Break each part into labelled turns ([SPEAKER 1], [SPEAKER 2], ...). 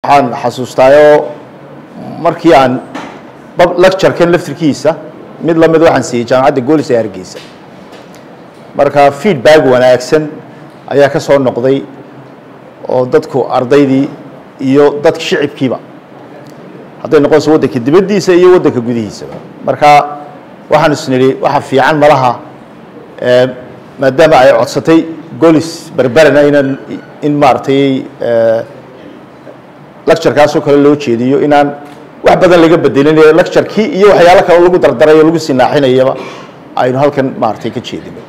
[SPEAKER 1] waxaan xasuustaayo markii aan lecture-kan laftirkiisa mid la mid waxaan siiyey jaamacadda Golis ee Hargeysa marka feedback wanaagsan ayaa ka soo noqday oo dadku ardaydii iyo dadka shicibkiiba hadday noqoto waddanka dibaddiisa iyo waddanka gudihiisa marka waxaan isniri waxa fiican malaha maadaama ay codsatay Golis barbarana in maartay lecture-kaas oo kale loo jeediyo inaan wax badan laga bedelin lecture-kii iyo waxyaalo kale lagu dardarayo lagu sinaaxinayaba aynu halkan maartay ka jeedino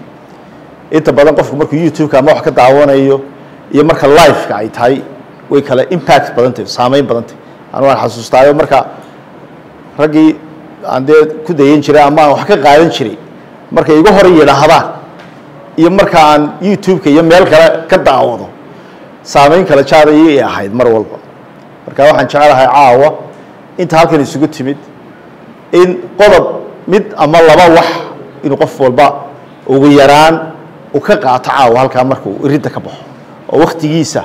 [SPEAKER 1] inta badan qofku markuu YouTube-ka ama wax ka daawanayo iyo marka live-ka ay tahay way kala impact badan tahay saameyn badan tahay aan waan xasuustaayo marka ragii aan ku dayin jiray ama wax ka qaadan jiray marka igu hor yiraahdaan iyo marka aan YouTube-ka iyo meel kale ka daawado saameyn kala jaadayay ahayd mar walba marka waxaan jecelahay caawa inta halkan isugu timid in qodob mid ama laba wax inuu qof walba ugu yaraan uu ka qaato caawa halka markuu irinta ka baxo oo waqtigiisa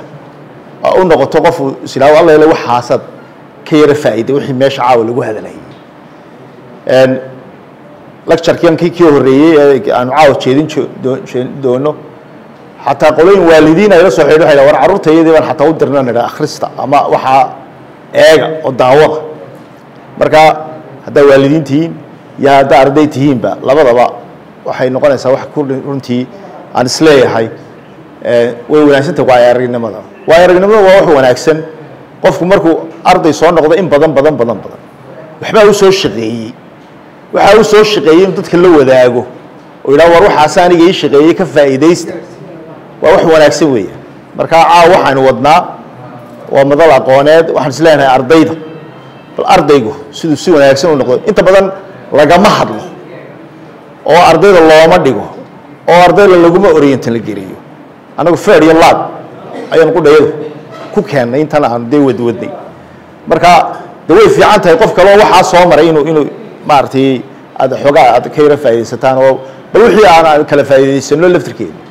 [SPEAKER 1] oo noqoto qof islaaw Allah ilaa waxaasad ka yara faa'iido wixii meesha caawa lagu hadalay lecture-kan kii horeeyay aan caawa jeedin doono حتى قولين والدين إلى صحيح هذا ورعروته يدي حتى ودرنا نرى أخرستا أما وحى إيجا والدعوة مركا هذا والدين تين يا دار دي تين بقى لبضا وحي نقول سواح كل رنتي عن سلاي هاي ويناسن توايرين ماذا وايرين ماذا وهو وناكسن قف مركو أرضي صون نقطة إن بدن وحبا وسوي شقي وحاول وسوي شقي تتكلم وذاقه وإلى وروح عساني جي شقي كفائديست ووح wanaagsan weeye marka waxaan wadnaa waa madal aqooneed waxaan isleenahay ardayda bal ardaygu sidoo si wanaagsan u noqdo inta badan lagama hadlo oo ardayda looma dhigo oo ardayda laguma orientin la geliyo anagu fair iyo laad ayaan ku dhayado ku keenay inta aan wadnay marka way fiican tahay qof kale waxa soo maray inuu maartay aad xogaa aad ka yara faa'iideysataan oo bal wixii aan kala faa'iideysano laftirkeeda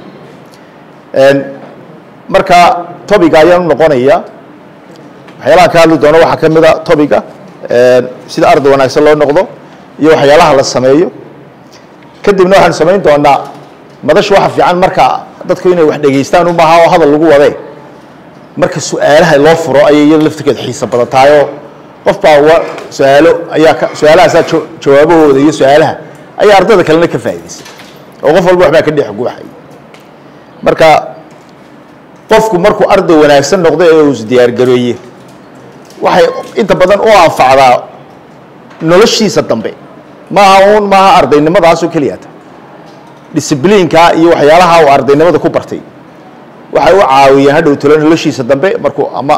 [SPEAKER 1] marka topic ayaan noqonaya waxyaalaha ka hadli doono waxa kamid ah topic-ga sida arday wanaagsan loo noqdo iyo waxyaalaha la sameeyo kadibna waxaan sameyn doonaa madash waxa fiican marka dadku inay wax dhageystaan uma aha oo hadal lagu waday marka su'aalaha loo furo ayay laftirkeed xiisa badan tahay qof baa su'aalahaas jawaabahooda iyo su'aalaha ay ardayda kalena ka faa'iideysay oo qof walba waxba ka dhix guuxay marka qofku markuu arday wanaagsan noqdo ee uu diyaar gareeyay waxay inta badan u anfacdaa noloshiisa dambe maaha ardaynimadaas oo kaliya discipline-ka iyo waxyaalaha uu ardaynimada ku bartay waxay u caawiyaan hadhow talo noloshiisa dambe markuu ama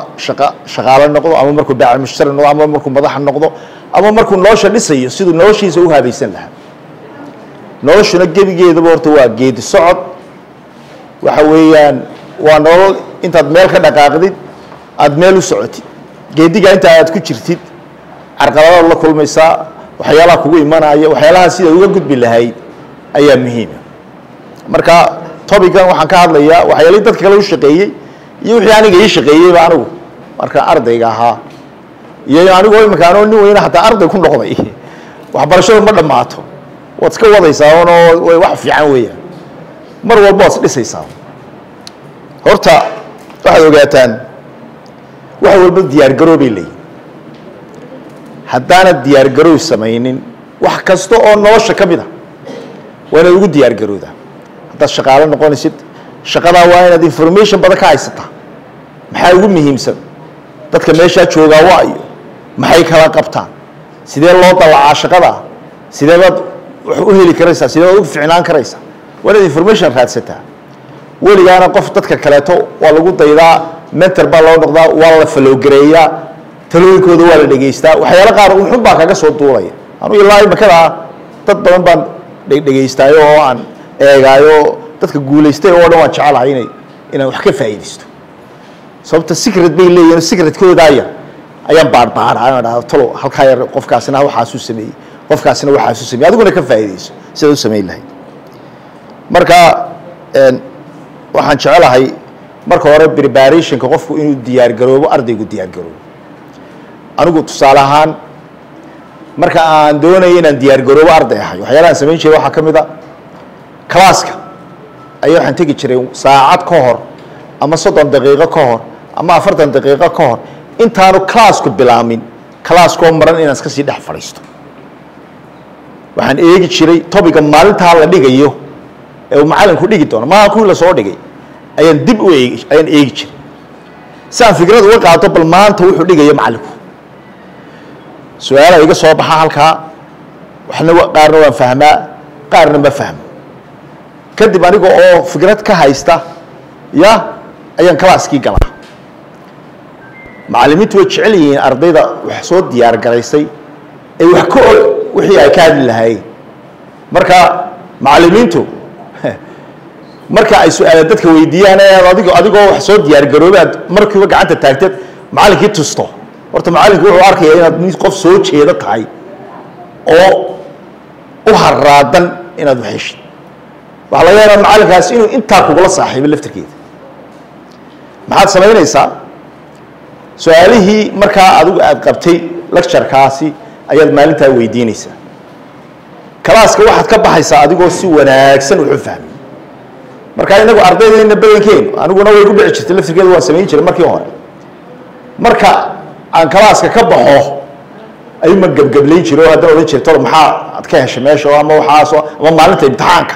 [SPEAKER 1] shaqaale noqdo ama markuu baac mushtari noqdo ama markuu madax noqdo ama markuu nolosha dhisayo sidoo noloshiisa u habaysan lahaa noloshuna gebigeedaba horta waa geedi socod waxa weeyaan waa nolol intaad meel ka dhaqaaqdid aad meel u socotid geediga inta aad ku jirtid carqaladaad la kulmaysaa waxyaalaha kugu imanaya waxyaalaha sida uga gudbi lahayd ayaa muhiim marka topic-kan waxaan ka hadlayaa waxyaalaha dadka kale u shaqeeyay iyo wixii aniga ii shaqeeyay baa anigu marka ardayga ahaa iyo anigu imika aan nin weyn hatta arday ku noqday waxbarashadu ma dhamaato waad iska wadaysaa oo wax fiican weeyaan mar walba waad dhisaysaa horta waxaad ogaataan wax walba diyaar garoobay leeyihiin haddaana diyaar garoow samaynin wax kasta oo nolosha ka mid ah waa inaad ugu diyaar garoodaa haddaad shaqaale noqonaysid shaqadaa waa inaad information badan ka haysataa maxaa ugu muhiimsan dadka meeshaa joogaa waa iyo maxay kala qabtaan sidee loo dalacaa shaqada sidee baad wax u heli karaysaa sidee baad ugu ficnaan karaysaa waa inaad information raadsataa weligaana qof dadka kaleeto waa lagu daydaa mentor baa loo noqdaa waa la falowgareeyaa talooyinkooda waa la dhageystaa waxyaalo qaar wuxun baa kaga soo duulaya anigu ilaa imakadaa dad badan baan dhageystaayo oo aan eegaayo dadka guulaystay oo dhan waan jecelahay inaan wax ka faa'iideysto sababta secret bay leeyihiin secretkooda ayaan baarbaaraa aan idhaahdo talo halkaa yar qofkaasina waxaasuu sameeyey qofkaasina waxaasuu sameeyey adiguna ka faa'iideyso sidaad u samayn lahayd marka waxaan jecelahay marka hore preparationka qofku inuu diyaar garoobo ardaygu diyaar garoobo anigu tusaale ahaan marka aan doonayo inaan diyaar garoobo arday ahay waxyaalaha aan samayn jiray waxaa ka mid a kalaaska ayaa waxaan tegi jiray saacad ka hor ama 30 daqiiqo ka hor ama 40 daqiiqo ka hor intaanu kalaasku bilaamin kalaaskoo maran inaan iska sii dhex fadhiisto waxaan eegi jiray topiga maalintaa la dhigayo ee uu macallinku dhigi doono maaha kuwii la soo dhigay ayaan dib u eegi jiray si aan fikrad uga qaato bal maanta wuxuu dhigayo macallinku su-aalaha iga soo baxa halkaa waxna qaarna waan fahmaa qaarna ma fahmo kadib aniga oo fikrad ka haysta ya ayaan kalaaskii galaa macallimiintu way jecel yihiin ardayda wax soo diyaar garaysay ee wax ka og wixii ay ka hadli lahaayeen marka macallimiintu marka ay su-aalo dadka weydiiyaan adigoo wax soo diyaar garoobay aad markiiba gacanta taagteed macallinkii tusto horta macallinku wuxuu arkayaa inaad mid qof soo jeeda tahay oo u haraadan inaad wax heshid waxaa laga yaabaa macallinkaasi inuu intaa kugula saaxiibo laftirkeeda maxaad samaynaysaa su-aalihii markaa adigu aad qabtay lecturekaasi ayaad maalintaa weydiinaysaa kalaaska waxaad ka baxaysaa adigoo si wanaagsan wuxu fahmay markaa inagu ardaydeena badankeenu aniguna way ku dhici jirtay laftirkeeda waan samayn jiray markii hore marka aan kalaaska ka baxo ayuuma gebgeblayn jiro oo haddana odhan jirtay maxaa aad ka heshay meesha ama waxaasoo ama maalinta imtixaanka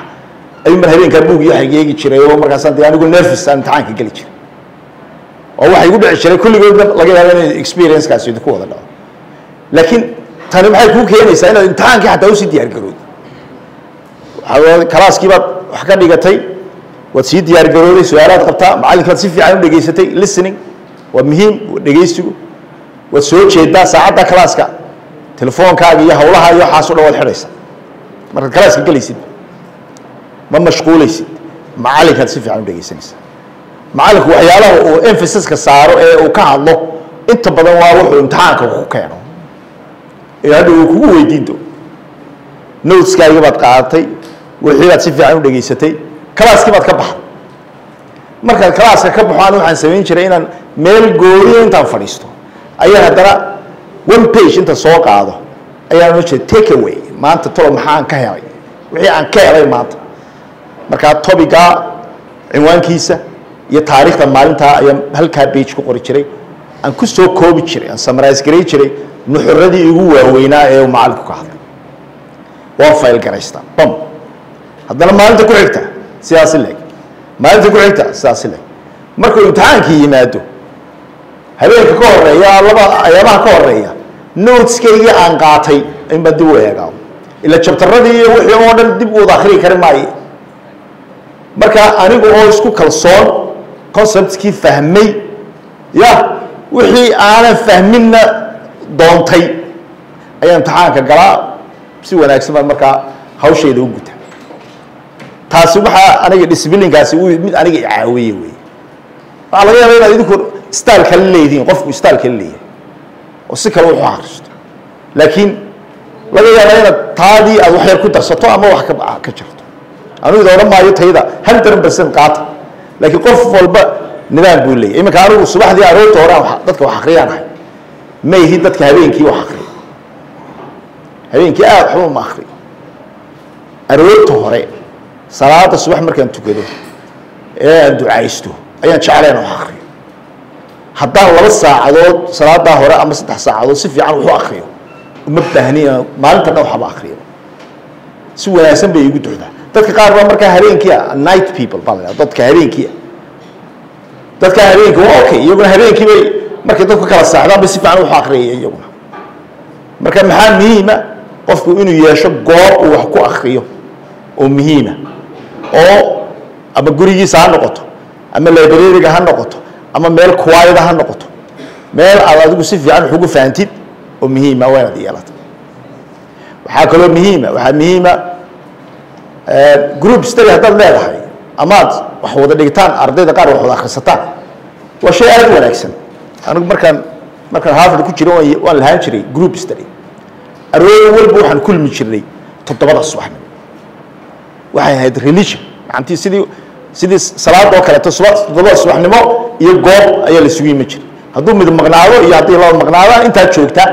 [SPEAKER 1] ayuuma habeenkaa buug iyo waxay eegi jiray oo markaasaan dee anigu nervous aan imtixaanka geli jiray oo waxay igu dhici jiray kulligoodna laga yaabo inay experience-kaasi idinku wada dhaco laakiin tani maxay kuu keenaysaa inaad imtixaankii xataa usii diyaar garowdo kalaaskii baad wax ka dhigatay waad sii diyaar garooday su-aalaad qabtaa macallinkaad si fiican u dhegaysatay listening waa muhiim dhegaysigu waad soo jeedaa saacadda kalaaska telefoonkaaga iyo hawlaha iyo waxaasoo dhan waad xidhaysaa markaad kalaaska gelaysid ma mashquulaysid macallinkaad si fiican u dhegaysanaysaa macallinku waxyaalaha uu emphasis-ka saaro ee uu ka hadlo inta badan waa wuxuu imtixaanka ku keeno ee hadda uu kugu weydiin doono noteskaagi baad qaadatay wixii baad si fiican u dhegaysatay kalaaskii baad ka baxday markaad kalaaska ka baxo aan waxaan samayn jiray inaan meel gooriyo intaan fadhiisto ayaan haddana one page inta soo qaado ayaan ohan jiray take away maanta tolo maxaan ka helay wixii aan ka helay maanta markaa topiga cinwaankiisa iyo taariikhda maalintaa ayaan halkaa page ku qori jiray aan ku soo koobi jiray aan summarize garay jiray nuxuradii ugu waaweynaa ee uu macallinku ka hadlay waan fayl garaystaa bam haddana maalinta ku xigta sidaasi leeg maalinta ku xigta sidaasi leeg markuu imtixaankii yimaado habeenka ka horeeya ayaamaha ka horeeya noteskaygii aan qaatay in baan dib u eegaa ila jabtaradii iyo wixii oo dhan dib u wada akhriyi kari maayo marka anigu oo isku kalsoon conceptkii fahmay ya wixii aanan fahminna doontay ayaan imtixaanka galaa si wanaagsan baan markaa hawshayda u guta taasi waxaa aniga disciplinekaasi mid aniga i caawiye wey waxaa laga yaaba inaad idinku style kale leedihiin qofku style kale leeyahay oo si kale wuxu akhristo laakiin laga yaaba inaad taadii aad wax yar ku darsato ama wax ka jarto anigu ida odhan maayo tayda 100% qaata laakiin qof walba nidaam buu leeyahay iminka anigu subaxdii aroorta hore dadka wax akhriyaan ahay ma ihi dadka habeenkii wax akhriya habeenkii aad waxba ma akhriyo aroorta hore salaada subax markaan tukado ee aan ducaysto ayaan jeclayn wax akhriyo haddaan 2 saacadood salaadaa hore ama 3 saacadood si fiican wuxuu akhriyo uma baahniya maalinta dhan waxba akhriyo si wanaagsan bay igu ducdaa dadka qaar baa markaa habeenkii night people baa la dadka habeenkii waa okay iyaguna habeenkii bay markay dadku kala saaxdaan bay si fiican wuxuu akhriyay iyaguna marka maxaa muhiima qofku inuu yeesho goob uu wax ku akhriyo oo muhiima oo ama gurigiisa ha noqoto ama library-ga ha noqoto ama meel quiet ha noqoto meel aad adigu si fiican wax ugu fahamtid oo muhiima waa inaad yeelato waxaa kaloo muhiima group study haddaad leedahay amaad wax wada dhigtaan ardayda qaar wax wada akhrisataan waa shay aad u wanaagsan anigu markaan Harvard ku jiro waan lahaan jiray group study aroor walba waxaan kulmi jirnay 7 subaxnimo waxay ahayd religion macantii sidii salaad oo kale 7 subaxnimo iyo goob ayaa la isugu yimi jiray hadduu mid maqnaado iyo haddii laba maqnaadaan intaa joogta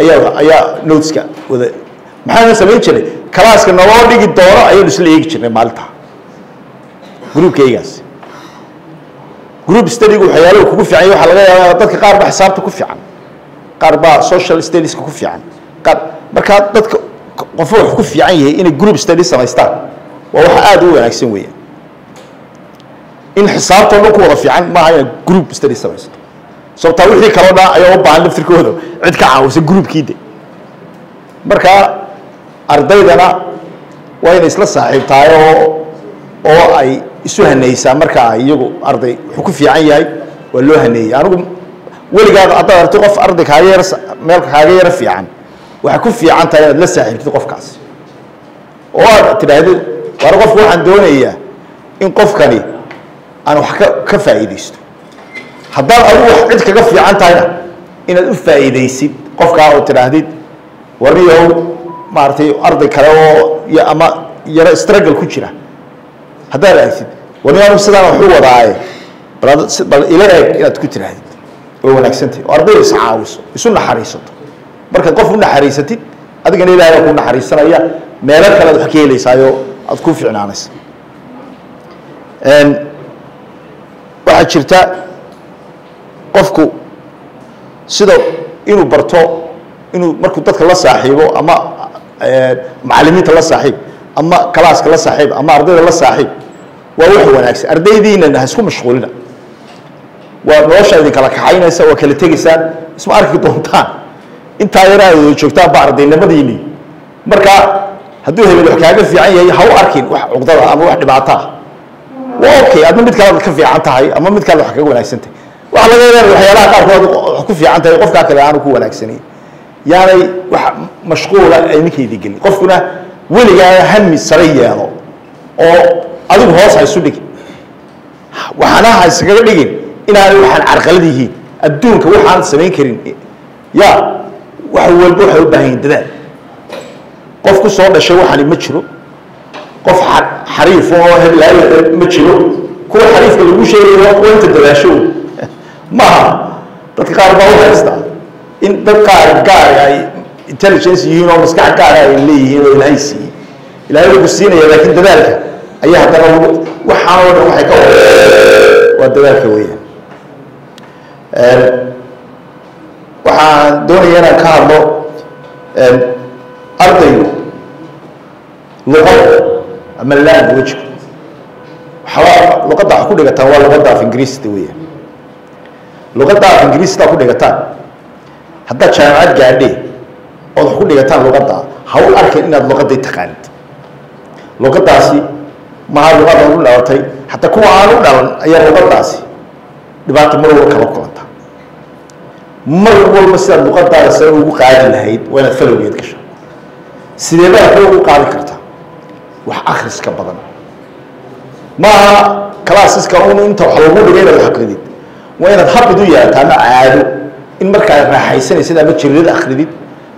[SPEAKER 1] ayaa noteska wada maxaan samayn jiray kalaaska naloo dhigi doono ayaynu isla eegi jirnay maalinta groupkaygaas group study waxyaalo kugu fiican waxa laga yaabaa dadka qaar ba xisaabta ku fiican qaar ba social studies ku fiican qaar marka dadka qof wax ku fiican yahay in group study samaystaan waa wax aad u wanaagsan weeyaan in xisaabta ku wada fiican ma aha group study samaysto sababta wixii kala dhaa ayaa u baahan laftirkooda cid ka caawisa groupkiida marka ardaydana waa inay isla saaxiibtaay oo ay isu hanaysaa marka iyagu arday wuxuu ku fiican yahay waa loo haneeyay anigu weligaad haddaad aragtid qof arday kaaga yar meel kaaga yar fiican waxa ku fiican tahay inaad la saaxiibtid qofkaas oo aad tidhaahdid war qofku waxaan doonayaa in qofkani aan wax ka faa'iidaysto haddaad adigu wax cid kaga fiican tahayna inaad u faa'iidaysid qofkaa oo tidhaahdid warniyow maaragtay arday kale oo ama yaro struggle ku jira haddaad aragtid warniyow sidaan wax u wadaaye bal ila eeg inaad ku tidhaahdid oo wanaagsantahay oo ardayda is caawiso isu naxariisato markaad qof u naxariisatid adigana ilaahay ku naxariisanaya meelo kale wax ka helaysaayo aad ku fiicnaanaysa waxaa jirta qofku sida inuu barto inuu markuu dadka la saaxiibo ama macallimiinta la saaxiib ama kalaaska la saaxiib ama ardayda la saaxiib waa wax wanaagsan ardaydiina ha isku mashquulina waa nolosha idin kala kaxaynaysa waa kala tegaysaan isma arki doontaan intaa yaraadooda joogtaan ba ardaynimadiinii marka hadduu hebel wax kaaga fiican yahay ha u arkin wax cuqdada ama wax dhibaato ah waa okay adna mid kale ka fiican tahay ama mid kale wax kaga wanaagsan tahay waxa laga yaabaa waxyaalaha qaarkood wax ku fiican tahay qofka kale aanu ku wanaagsanayn yaanay wax mashquula ay ninkeedii gelin qofkuna weligaa hami sare yeelo oo adigu hoos haysu dhig waxaana ha iskaga dhigin inaanay waxaan carqalad yihiin adduunka waxaan samayn karin ya wax walba waxay u baahan yihiin dadaal qof ku soo dhashay waxani ma jiro qof xariif oo heblaaya ma jiro kuwa xariifka lagu sheegayo waa inta dadaasho maaha dadka qaar baa u haysta in dad qaar gaar ay intelligence yihiin oo maskax gaar ay leeyihiin oo ilaahay siiyey ilaahay wuxuu siinaya laakiin dadaalka ayaa haddana waxaan oo dhan waxay ka waa dadaalka weeyaan waxaan doonayaa inaan ka hadlo ardaygu luqad ama language luqadda wax ku dhigataan waa luqadda af ingiriisida weeyaan luqadda af ingiriisida ku dhigataan haddaad jaamacad gaadhee ood wax ku dhigataan luqadda ha u arkin inaad luqaddii taqaanid luqaddaasi maha luqadda u dhalatay hataa kuwa aan u dhalan ayaa luqaddaasi dhibaato mar walba kala kulanta mar walba sidaad luqaddaada sare ugu qaadi lahayd waa inaad falowgeed gasho sidee baad kale ugu qaadi kartaa wax akhriska badan maaha classeska un inta wax lagu dhigay inaad wax akridid waa inaad habid u yeelataa ama caado in markaad raaxaysanaysid ama jirirada akridid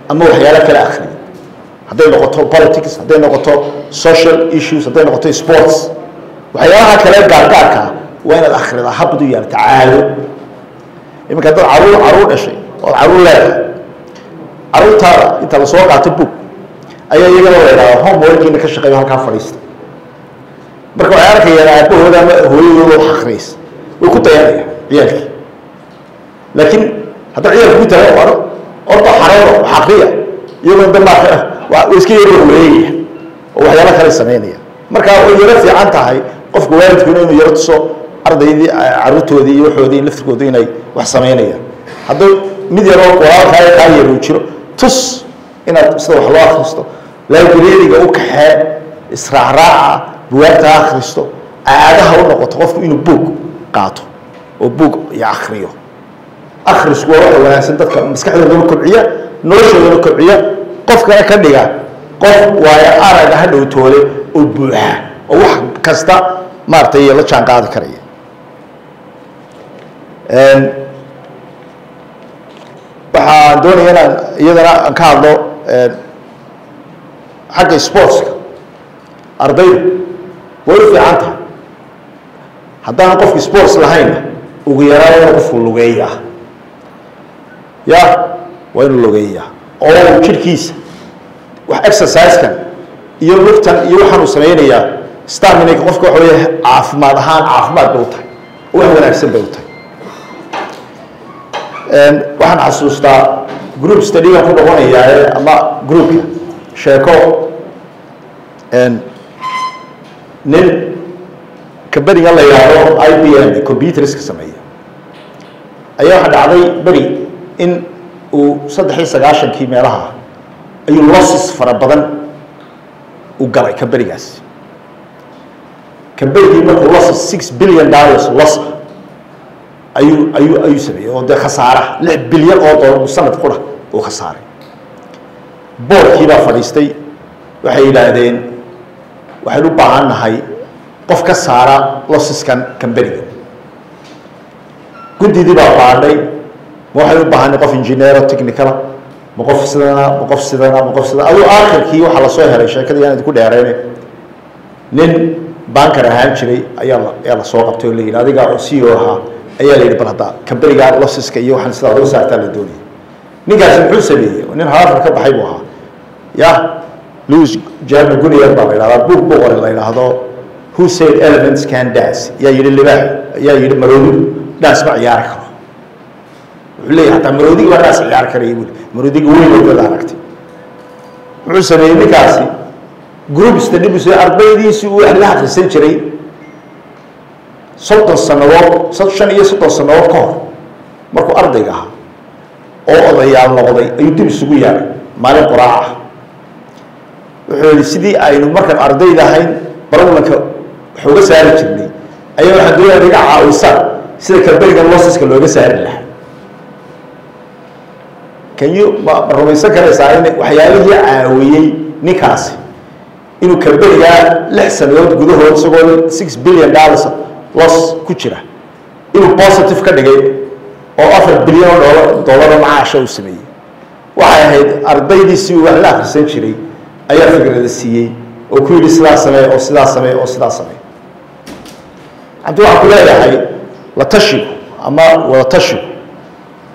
[SPEAKER 1] ama waxyaalo kale akridid hadday noqoto politics hadday noqoto social issues hadday noqoto sports waxyaalaha kale gaargaarka waa inaad akhridaa habid u yeelata caado iminka dad caruur dhashay oo caruur leedahay caruurtaada inta la soo qaato book ayaa iyagana la yidhahdaa homeworkiina ka shaqeeyo halkaa fadhiista marka waxay arkayaan aabahooda ama hooyadooda wax akhriyaysa way ku dayanayaan ciyaalkii laakiin hadda ciyaalku ku tahay orda xarooda wax akriya iyagoo dambaa way iska yaro wareegaya oo waxyaalo kale samaynaya marka way yaro fiican tahay qofka waalidkuna inuu yaro tuso ardaydii caruurtoodii iyo waxoodii laftirkooda inay wax samaynayaan hadduu mid yaroo walaalkaa kaa yar uu jiro tus inaad sida wax loo akhristo librariga u kaxee israacraaca buwaagta akhristo caadaha u noqoto qofku inuu buug qaato oo buug iyo akhriyo akhrisku waa waxa wanaagsan dadka maskaxdoodana kobciya noloshoodana kobciya qofkana ka dhiga qof waayo araga ha dhow toole oo buuxa oo wax kasta maartay la jaan qaadi karaya waxaan doonayaa inaan iyadana aan ka hadlo xagga sportska ardaydu way u fiican tahay haddaan qofki sports lahayna ugu yaraan inuu qofku lugeeya ya waa inuu logeeyaa oo jirkiisa wax exercise kan iyo lugtan iyo waxaan uu samaynayaa stamina qofka waxa weeye caafimaad ahaan caafimaad bay u tahay wax wanaagsan bay u tahay waxaan xasuustaa group study ku noqonayaa ama groupka sheeko nin kabariga la yiraahdo IBM computers ka sameeya ayaa waxa dhacday bari in uu 93 meelaha ayuu losses fara badan u galay kabarigaas kabarigii markuu losses $6 billion loss ayuu sameeyay oo khasaara $6 bilyan oo sanad qura oo khasaaray boardkii baa fadhiistay waxay yiraahdeen waxaan u baahanahay qof ka saara losseskan kambariga gudidii baa baadhay waxay u baahanay qof engineer technical ma qof sidana aduu aakhirkii waxa la soo helay sheekada inay ku dheereeyeen nin banker ahaan jiray ayaa la soo qabtay oo la yiraahdo adiga oo CEO ahaa ayaa la yiri bal hada kambariga losseska iyo waxaan sidaa loo saartaa la doonay ninkaas wuxuu sameeyay nin Harvard ka baxay buu ahaa ya Louis German Gunier baa la yiraahdaa book boqor la yiraahdo who said elements can dance yaa yiri libaax yaa yiri maroodi dance ma ciyaar karo wuxuu leeyahay hatta maroodiga waa dance ciyaar karay maroodiga weyn oo la aragtay wuxuu sameeyay ninkaasi group study buu soo ardaydiisu uu wax la akhrisan jiray 30 sanadood ka hor markuu ardayga ahaa oo odayaal noqday ayuu dib isugu yaaray maalin quraac wuxuu yiri sidii aynu markaan ardayda ahayn barnaamijka xooga saari jirnay ayaa waxa doonayaa inaga caawisa sida kabariga losseska looga saari lahaa can you rumaysan karaysaa in waxyaalihii caawiyay ninkaasi inuu kabariga 6 sanadood gudahood isagoo $6 billion loss ku jira inuu positive ka dhigay oo $4 bilyan macaash uu sameeyay waxay ahayd ardaydiisii wax la akhrisan jiray ayaa fikrada siiyay oo ku yiri sidaas samee hadii waxa ku leeyahay la tashi ama wada tashi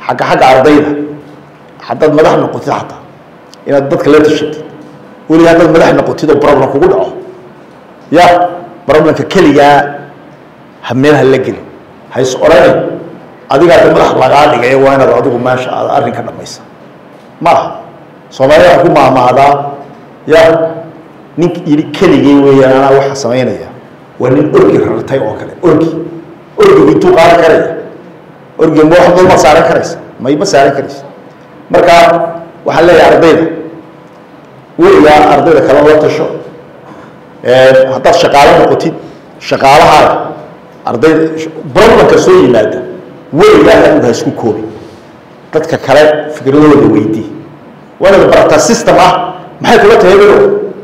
[SPEAKER 1] xagga ardayda hadda madax noqotid hata inaad dadka la tashid wali hadda madax noqotid oo problem kugu dhaco ya problemka kaliya hameel hal gal hays oray adiga madax laga dhigay waa inaad adigu maasha arrinka dhamaysa ma Soomaaliya ku maamaada ya nink yiri kaligay weeyana waxa sameeynaya waa nin orgi rartay oo kale orgi intuu qaar karay orgi ma saaran karaysa ma saaran karaysa marka waxa leeyahay ardayda weliga ardayda kala la tasho hadda shaqaale noqotid shaqaalaha ardayda problemka soo yimaada weliga aad isku koobi dadka kale fikradooda weydii wala barata system maxay kula tahay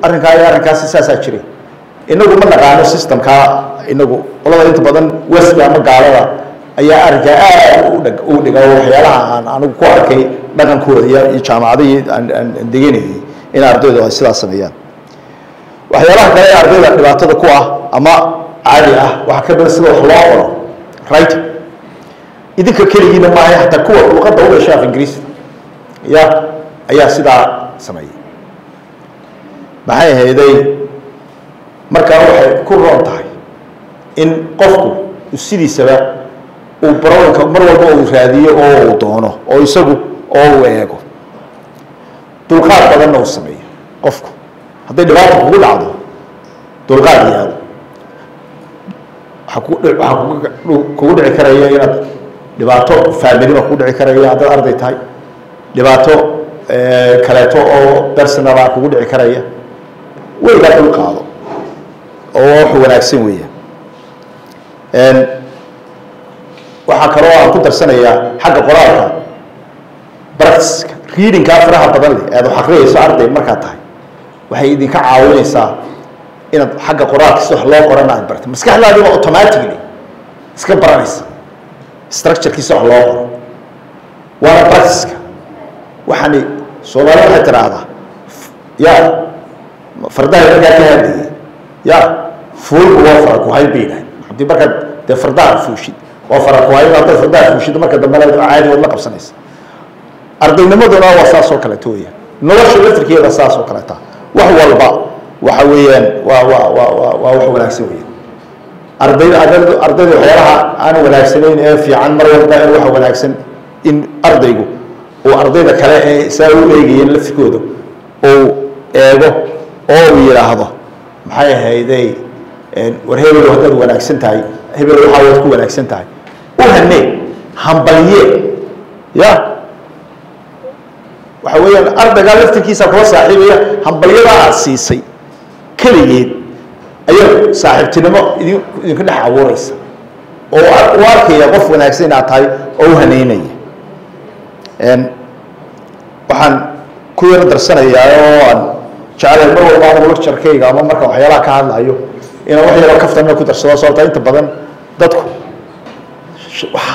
[SPEAKER 1] arrinkaas saasaa jiray inagu ma naqaano systemka inagu qolada inta badan west ama gaalada ayaa arrinka aad u dhiga waxyaalaha aan anigu ku arkay dhaqankooda iyo jaamacadaha aan deganay in ardaydu ay sidaas sameeyaan waxyaalaha kale ardayda dhibaatada ku ama caadi waxa ka badan sida wax loo qoro right idinka kaligiina ma aha hatta kuwa luqadda u dhashay Ingiriis ayaa sidaa sameeyay maxay hayday marka waxay ku roon tahay in qofku sidiisaba uu barnaamijka mar walba uu raadiyo oo uu doono oo isagu oo uu eego dulqaad badan oo sameeyo qofku haddii dhibaato kugu dhacdo dulqaad yaado kugu dhici karaya inaad dhibaato family kugu dhici karaya haddaad arday tahay dhibaato kaleeto oo personal kugu dhici karaya weligaa dulqaado oo wax wanaagsan weeyaan waxa kale oo aan ku darsanayaa xagga qoraalka practice reading ka faraha badan leh aad wax aqriyayso arday marka tahay waxay idinka caawinaysaa inaad xagga qoraalka si wax loo qoranayo barto maskaxdaadu automatically iska baranaysa structure-kiisa wax loo qoro waa practice waxani Soomaaliya waxay tiraahdaa ya fardaha laga hadlayay ya fuul waa farq ku haybiina hadii marka fardaha fuushid waa farq ku haybiina hadii fardaha fuushid marka dambe la caadi wada qabsanaysa ardaynimaduna waa saas oo kale tooya nolosha laftirkeeda saas oo kale taa wax walba waxa weeyaan waa wax wanaagsan weeyaan ardayda waxyaalaha aan wanaagsanayn ee fiican mar walba in wax wanaagsan in ardaygu oo ardayda kale ee saa u eegayeen laftirkooda oo eego oo yiraahdo maxay ahaydey war hebel wadaad wanaagsan tahay hebel waxa wad ku wanaagsan tahay u hanay hambaliye ya waxa weeyaan ardayga laftirkiisa kula saaxiibaya hambaliyada aad siisay kaligeed ayaa saaxiibtinimo idinku dhex abuuraysa oo arkaya qof wanaagsan inaad tahay oo u haneynaya waxaan ku yar darsanayaa oo aan jecelahay mar walba anigu lecturekayga ama marka waxyaalaha ka hadlayo inaan wax yaroo kaftana ku darsado sababta inta badan dadku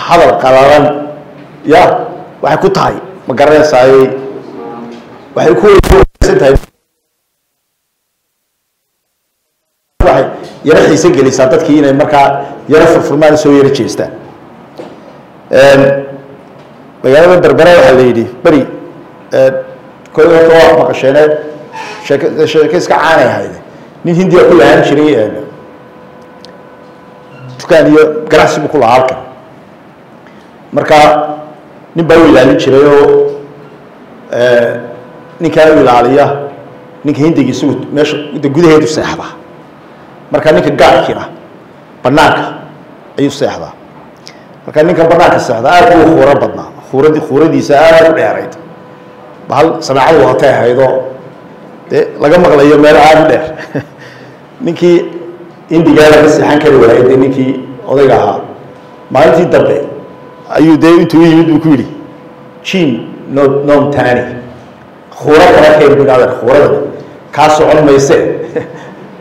[SPEAKER 1] hadal qalalan ya waxay ku tahay ma garanaysaa waxay ku wanaagsan tahay waxay yara xiise gelisaa dadkii inay markaa yara furfurmaan soo yara jeestaan magaalada berbera waxaa la yidhi beri koy horta waa maqasheeneed sheeke iska caanay ahayde nin hindiya ku lahaan jiray dukaan iyo ganacsi buu ku lahaa halkan marka nin baa u ilaalin jiray oo ninkaa u ilaaliya ninka hindiga isagu meesha gudaheedu seexdaa marka ninka gaarkiina banaanka ayuu seexdaa marka ninka banaanka seexdaa aad buu khuuro badnaa khuuradiisa aad u dheerayd bahal samaacadu watay ahaydoo dee laga maqlayo meel aad u dheer ninkii hindigaa laga seexan kari waayay dee ninkii odayga ahaa maalintii dambe ayuu dee intuu u yimid buu ku yidhi jin nom tani khuuro kale keen buu idhahdan khuuradani kaa socon mayse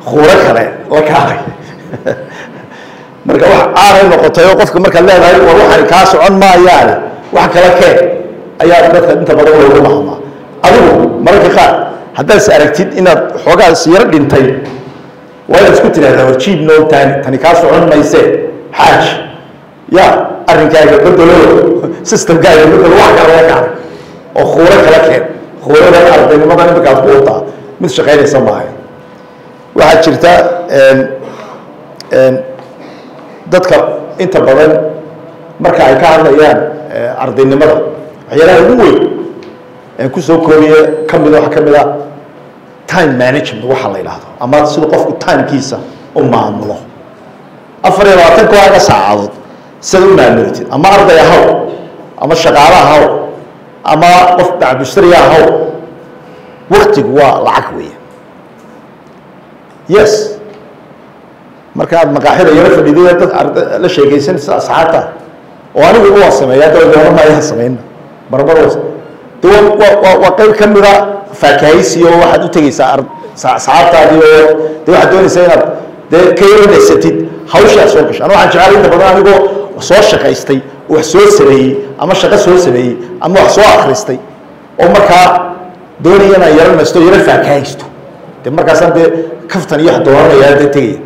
[SPEAKER 1] khuuro kale la kaalay marka wax aanay noqotay oo qofka markaad leedahay war waxaan kaa socon maayaane wax kale keen ayaa dadka inta badan loogu mahmaa adigu mararka qaar haddaad is aragtid inaad xoogaas yaro dhintay waa inaad isku tidhahdaa war jiib nom tani tani kaa socon mayse xaaj ya arrinkaaga bedelo systemkaaga bedelo wax kale la kaalay oo khuuro kala keen khuurada ardaynimada imikaad ku wataa mid shaqaynaysa maahay waxaa jirta dadka inta badan marka ay ka hadlayaan ardaynimada waxyaalaha ugu weyn ee kusoo koobiye kamida waxa kamid a time management waxa la yidhaahdo ama sida qofku timekiisa u maamulo 24 saacadood sida u maamulatid ama arday ahaw ama shaqaale ahaw ama qof bacbusri ahaw waqtigu waa lacag weeye yes markaad maqaaxida yara fadhiday dad la sheegaysan saacada oo anigu waa sameeyaa dawladda ma ay sameeyeen barbar waa qayb kamida faakahaysi oo waxaad u tagaysaa saacadaadii oo waxaad doonaysaa inaad ka yaraysatid hawshaas soo gasho waxaan jecelahay inta badan anigoo soo shaqaystay wax soo sameeyay ama shaqo soo sameeyay ama wax soo akhristay oo markaa doonaya inaan yaranaysto yara faakahaysto de markaasaan dee kaftan iyo wax doonanayaa dee tegaya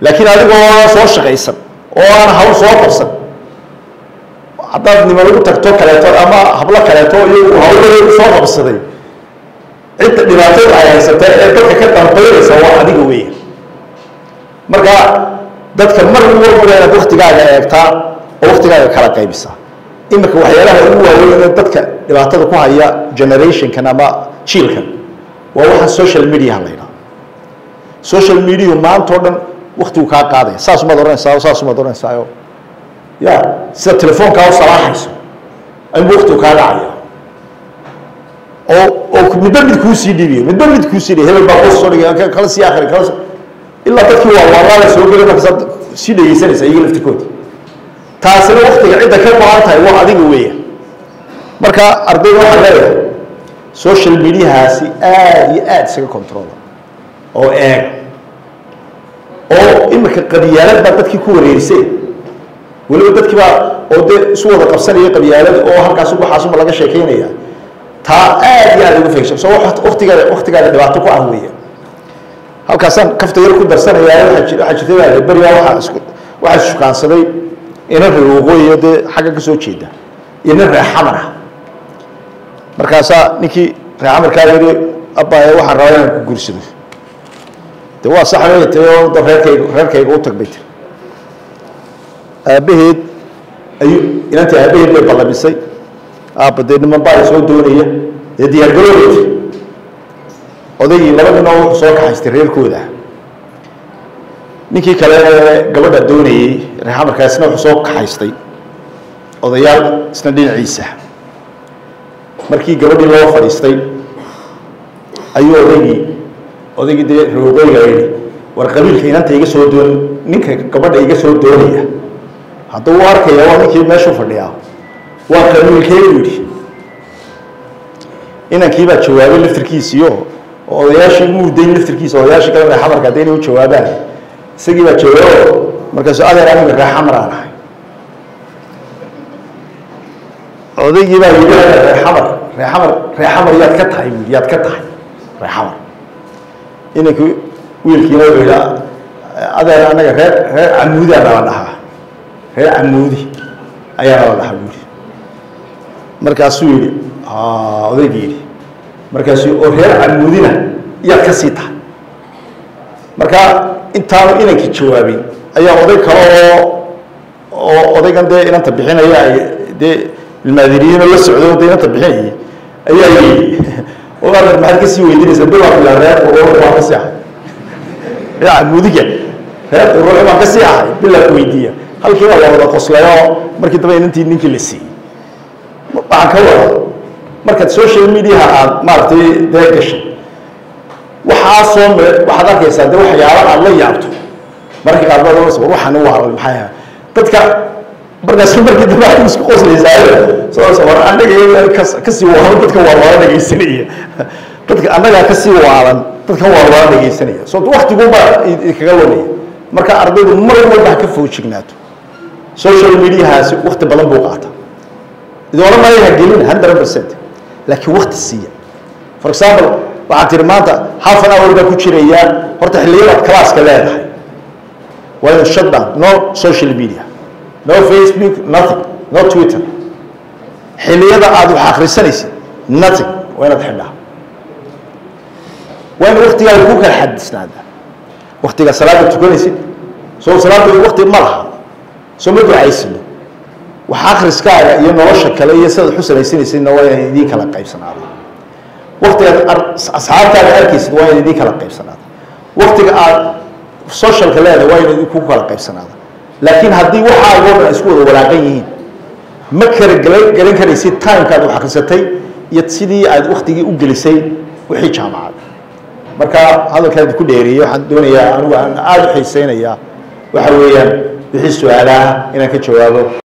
[SPEAKER 1] laakiin adigoo soo shaqaysan oo aan hawl soo qabsan haddaad niman ugu tagto kaleeto ama hablo kaleeto iyo hawladeedu soo qabsaday cidda dhibaatada ay haysatay ee dadka ka dambaynaysa waa adiga weeye marka dadka mar walba inaad waqtigaaga eegtaa oo waqtigaaga kala qaybisaa imika waxyaalaha ugu waaweyn ee dadka dhibaatada ku haya generationkan ama jiilkan waa waxa social media la yidhaahdo social media maanta oo dhan waqtigu kaa qaadaya saas uma doranaysaa ya sida telefoonkaa u salaaxayso ayuu waqtigu kaa dhacaya oo midba mid kuu sii dhiibiyo hebel baa qof soo dhigay kala sii akhri kala ilaa dadkii waa la soo gelay markaad sii dhegeysanaysaa iyaga laftirkooda taasina waqtiga cidda ka go-an tahay waa adiga weeya marka ardayda waxaan leeyahay social mediahaasi aad iyo aad isaga controla oo eega oo imika qabyaalad baa dadkii ku wareerisay weliba dadkii baa oo dee isu wada qabsanaya qabyaalad oo halkaas waxaasuma laga sheekeynaya taa aad iyo aad uga fahayso soo waqtigaada dhibaato ku ah weeya halkaasaan kafta yar ku darsanayaa waxaa jirtay beriyaa waxaa shukaansaday ina reer waqooyi dee xagga ka soo jeeda iyo nin reer xamar ah markaasaa ninkii reer camarkaa yidhi abbaaye waxaan rabaa inaan ku guursado de waa sax bay tahay oo da reerkayga u tag bay tiri aabbaheed ayuu inantii aabbaheed bay ballamisay aabba dee niman baa soo doonaya dee diyaargaroobaysa odaygii laba nin oo wuxuu soo kaxaystay reerkooda ninkii kale gabadha doonayey reer camarkaasna wuxuu soo kaxaystay odayaal isna dhinaciisa markii gabadhii loo fadhiistay ayuu odaygii dee roogooyga yidhi war qabiilka inanta iga soo doon ninka gabadha iga soo doonaya hadduu u arkaya waa ninkii meeshuu fadhiyaa waa qabiilkeedu yidhi inankii baa jawaabay laftirkiisiyo oo odayaashii muudayn laftirkiisa odayaashii kale reer xamarka hadda inay u jawaabaan isagii baa jawaabo markaasuu adeer aniga reer xamar aan ahay odaygii baa yidhi reer xamar yaad ka tahay buui yaad ka tahay reer xamar inankii wiilkiina wuxuu yidhi adeer anaga reer camuudi aa nala dhahaa reer camuudi ayaa nala dhahaa buuri markaasuu yidhi odaygii yidhi markaasuu oo reer camuudina yaad ka sii tahay marka intaanu inankii jawaabin ayaa oday kale oo odaygan dee inanta bixinaya ay dee ilmaadiriyiinoo la socdo dee inanta bixinayay ayaa yidhi oo adeer maxaad ka sii weydiinaysaa bilaa filaa reer ruuxi baan ka sii ahay reer camuudiga reer ruuxi baan ka sii ahay bilaa weydiiya halkii baa la wada qoslayo markii dambe inantii ninkii la siiyey waxaan ka wada markaad social mediaha aad maaragtay dee gashay waxaasoo waxaad arkaysaa dee waxyaalo aad la yaabto markii qaar baad war waxaan u waaral maxay ahaa dadka markaas markii dambe aad isku qoslaysaa soo war anaga ka sii waalan dadka waa dhageysanaya dadka anaga ka sii waalan dadka waa dhageysanaya soo waqtigu ba kaga lumaya marka ardaydu mar walba ka foojignaato social mediahaasi waqti badan buu qaataa idoo ma yahay gelin 100% laakiin waqti siiya for example waxaad tiri maanta half an hour baa ku jiraya horta xilliyada classka leedahay waa shut down no social media no Facebook nothing no Twitter xilliyada aad wax akhrisanaysid nothing waa inaad xidhaa waa in waqtiga ku kala xadisnaada waqtiga salaada tukanaysid soo salaada waqti ma laha soo ma ducaysid wax akhriskaaga iyo nolosha kale iyo sida xusanaysiinaysidna waa inay idin kala qaybsanaado waqtiga asxaabtaaga arkaysid waa inay idin kala qaybsanaado waqtiga aad socialka leedahay waa inay ku kala qaybsanaado laakiin haddii waxaa goobna isku wada walaaqan yihiin ma kala galan karaysid timekaad wax akhrisatay iyo sidii aad waqtigii u gelisay wixii jaamacad marka hadalkaad ku dheereeyay waxaan doonayaa anigu aan aad u xiiseynayaa waxa weeyaan wixii su'aalaha inaan ka jawaabo